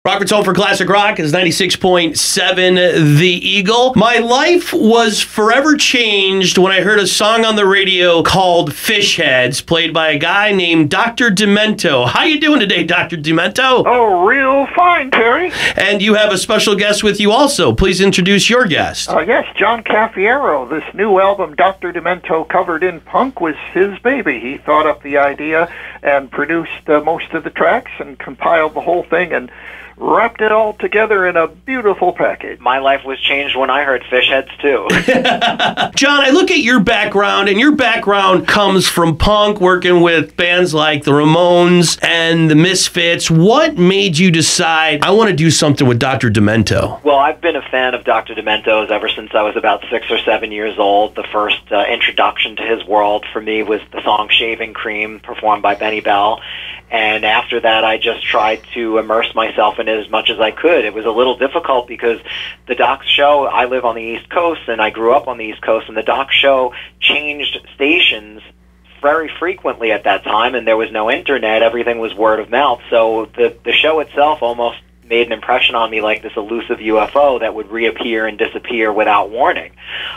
Rockford's home for classic rock is 96.7 The Eagle. My life was forever changed when I heard a song on the radio called Fish Heads, played by a guy named Dr. Demento. How you doing today, Dr. Demento? Oh, real fine, Terry. And you have a special guest with you also. Please introduce your guest. Yes, John Cafiero. This new album, Dr. Demento Covered In Punk, was his baby. He thought up the idea and produced most of the tracks and compiled the whole thing and wrapped it all together in a beautiful package. My life was changed when I heard Fish Heads, too. John, I look at your background, and your background comes from punk, working with bands like the Ramones and the Misfits. What made you decide, I want to do something with Dr. Demento? Well, I've been a fan of Dr. Demento's ever since I was about 6 or 7 years old. The first introduction to his world for me was the song Shaving Cream, performed by Benny Bell. And after that, I just tried to immerse myself in it as much as I could. It was a little difficult because the Doc's show, I live on the East Coast, and I grew up on the East Coast, and the Doc's show changed stations very frequently at that time, and there was no internet. Everything was word of mouth. So the show itself almost made an impression on me like this elusive UFO that would reappear and disappear without warning.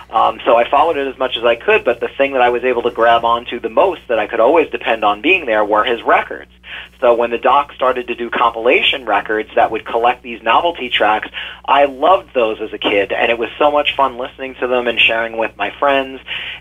So I followed it as much as I could, but the thing that I was able to grab onto the most that I could always depend on being there were his records. So when the Doc started to do compilation records that would collect these novelty tracks, I loved those as a kid, and it was so much fun listening to them and sharing with my friends,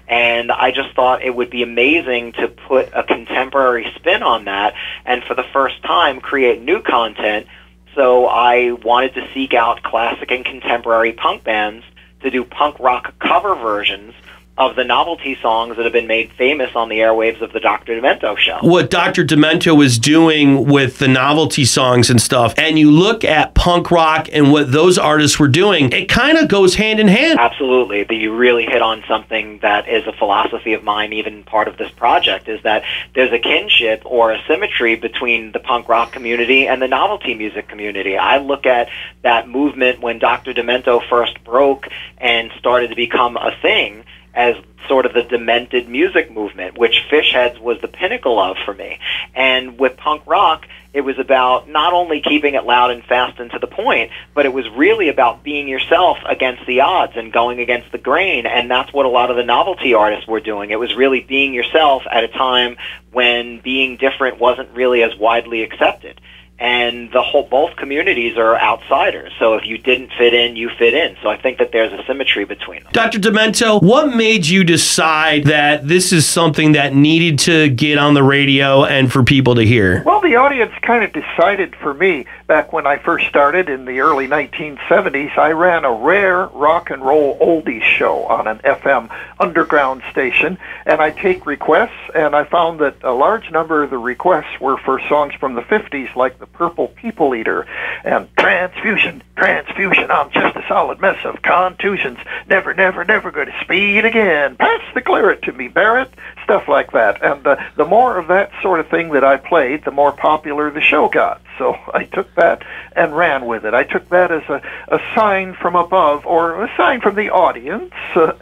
and I just thought it would be amazing to put a contemporary spin on that and for the first time create new content. So I wanted to seek out classic and contemporary punk bands to do punk rock cover versions of the novelty songs that have been made famous on the airwaves of the Dr. Demento show. What Dr. Demento was doing with the novelty songs and stuff, and you look at punk rock and what those artists were doing, it kind of goes hand in hand. Absolutely. You really hit on something that is a philosophy of mine, even part of this project, is that there's a kinship or a symmetry between the punk rock community and the novelty music community. I look at that movement when Dr. Demento first broke and started to become a thing as sort of the demented music movement, which Fish Heads was the pinnacle of for me. And with punk rock, it was about not only keeping it loud and fast and to the point, but it was really about being yourself against the odds and going against the grain, and that's what a lot of the novelty artists were doing. It was really being yourself at a time when being different wasn't really as widely accepted. And both communities are outsiders. So if you didn't fit in, you fit in. So I think that there's a symmetry between them. Dr. Demento, what made you decide that this is something that needed to get on the radio and for people to hear? Well, the audience kind of decided for me. Back when I first started in the early 1970s, I ran a rare rock and roll oldies show on an FM underground station, and I take requests, and I found that a large number of the requests were for songs from the 50s, like the Purple People Eater and Transfusion, Transfusion, I'm just a solid mess of contusions, never, never, never going to speed again, pass the claret to me, Barrett, stuff like that. And the more of that sort of thing that I played, the more popular the show got. So I took that and ran with it. I took that as a sign from above, or a sign from the audience, so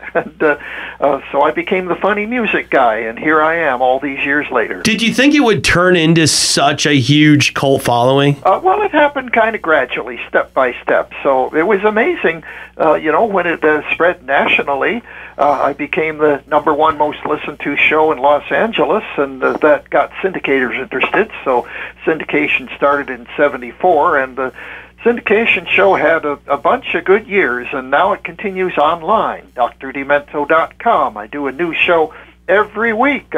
I became the funny music guy, and here I am all these years later. Did you think it would turn into such a huge cult following? Well, it happened kind of gradually, step by step, so it was amazing. When it spread nationally, I became the #1 most listened to show in Los Angeles, and that got syndicators interested, so syndication started in '74, and the syndication show had a bunch of good years, and now it continues online, drdemento.com. I do a new show every week.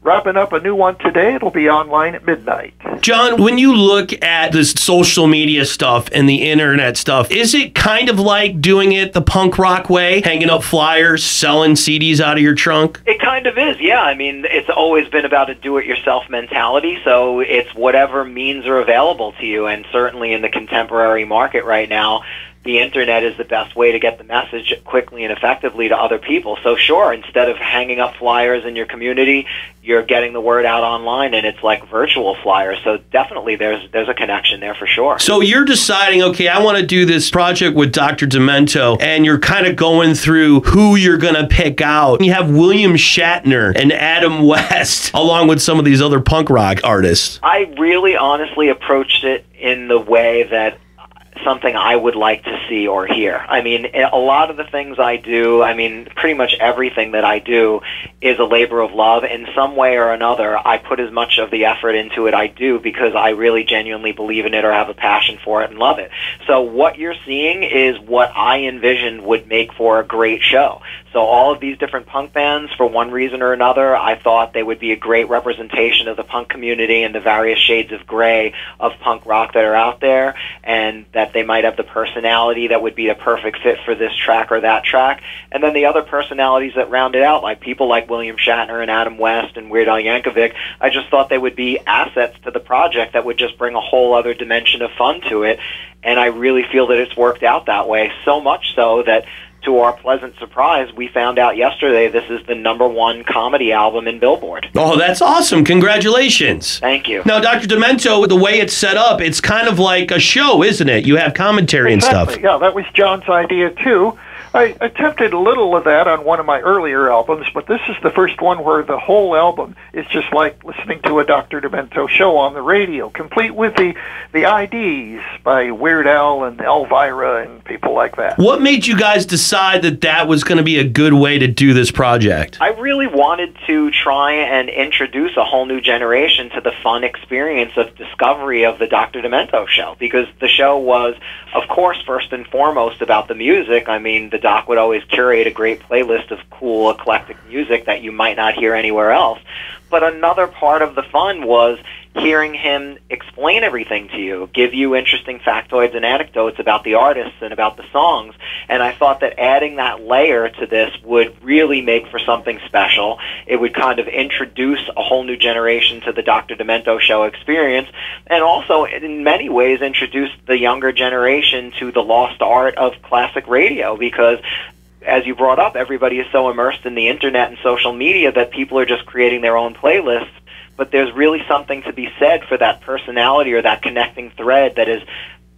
Wrapping up a new one today. It'll be online at midnight. John, when you look at this social media stuff and the internet stuff, is it kind of like doing it the punk rock way, hanging up flyers, selling CDs out of your trunk? It kind of is, yeah. I mean, it's always been about a do-it-yourself mentality, so it's whatever means are available to you, and certainly in the contemporary market right now, the internet is the best way to get the message quickly and effectively to other people. So sure, instead of hanging up flyers in your community, you're getting the word out online, and it's like virtual flyers. So definitely there's a connection there for sure. So you're deciding, okay, I want to do this project with Dr. Demento, and you're kind of going through who you're going to pick out. You have William Shatner and Adam West, along with some of these other punk rock artists. I really honestly approached it in the way that something I would like to see or hear. I mean, a lot of the things I do, I mean, pretty much everything that I do is a labor of love. In some way or another, I put as much of the effort into it I do because I really genuinely believe in it or have a passion for it and love it. So what you're seeing is what I envisioned would make for a great show. So all of these different punk bands, for one reason or another, I thought they would be a great representation of the punk community and the various shades of gray of punk rock that are out there, and that they might have the personality that would be a perfect fit for this track or that track. And then the other personalities that round it out, like people like William Shatner and Adam West and Weird Al Yankovic, I just thought they would be assets to the project that would just bring a whole other dimension of fun to it. And I really feel that it's worked out that way, so much so that to our pleasant surprise, we found out yesterday this is the #1 comedy album in Billboard. Oh, that's awesome. Congratulations. Thank you. Now, Dr. Demento, the way it's set up, it's kind of like a show, isn't it? You have commentary and stuff. Yeah, that was John's idea, too. I attempted a little of that on one of my earlier albums, but this is the first one where the whole album is just like listening to a Dr. Demento show on the radio, complete with the IDs by Weird Al and Elvira and people like that. What made you guys decide that that was going to be a good way to do this project? I really wanted to try and introduce a whole new generation to the fun experience of discovery of the Dr. Demento show, because the show was, of course, first and foremost about the music. I mean, the Doc would always curate a great playlist of cool, eclectic music that you might not hear anywhere else. But another part of the fun was hearing him explain everything to you, give you interesting factoids and anecdotes about the artists and about the songs. And I thought that adding that layer to this would really make for something special. It would kind of introduce a whole new generation to the Dr. Demento show experience, and also in many ways introduce the younger generation to the lost art of classic radio, because as you brought up, everybody is so immersed in the internet and social media that people are just creating their own playlists. But there's really something to be said for that personality or that connecting thread that is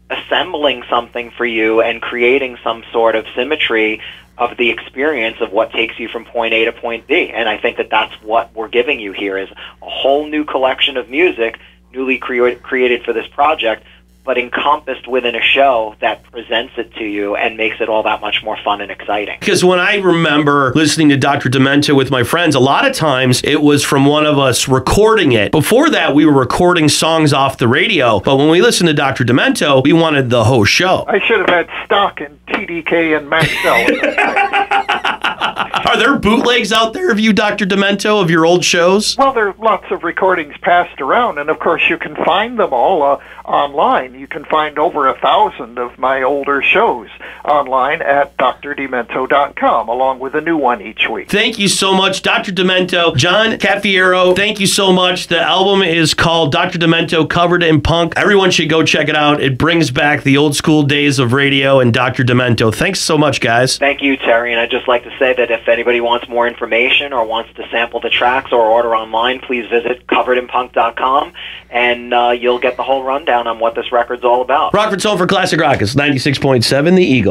assembling something for you and creating some sort of symmetry of the experience of what takes you from point A to point B. And I think that that's what we're giving you here, is a whole new collection of music newly created for this project, but encompassed within a show that presents it to you and makes it all that much more fun and exciting. Because when I remember listening to Dr. Demento with my friends, a lot of times it was from one of us recording it. Before that, we were recording songs off the radio, but when we listened to Dr. Demento, we wanted the whole show. I should have had stock in TDK and Maxell. Are there bootlegs out there of you, Dr. Demento, of your old shows? Well, there are lots of recordings passed around, and of course you can find them all online. You can find over 1,000 of my older shows online at drdemento.com, along with a new one each week. Thank you so much, Dr. Demento. John Cafiero, thank you so much. The album is called Dr. Demento Covered in Punk. Everyone should go check it out. It brings back the old school days of radio and Dr. Demento. Thanks so much, guys. Thank you, Terry. And I'd just like to say that if anybody wants more information or wants to sample the tracks or order online, please visit coveredinpunk.com, and you'll get the whole rundown on what this record's all about. Rockford's home for classic rock. It's 96.7 The Eagle.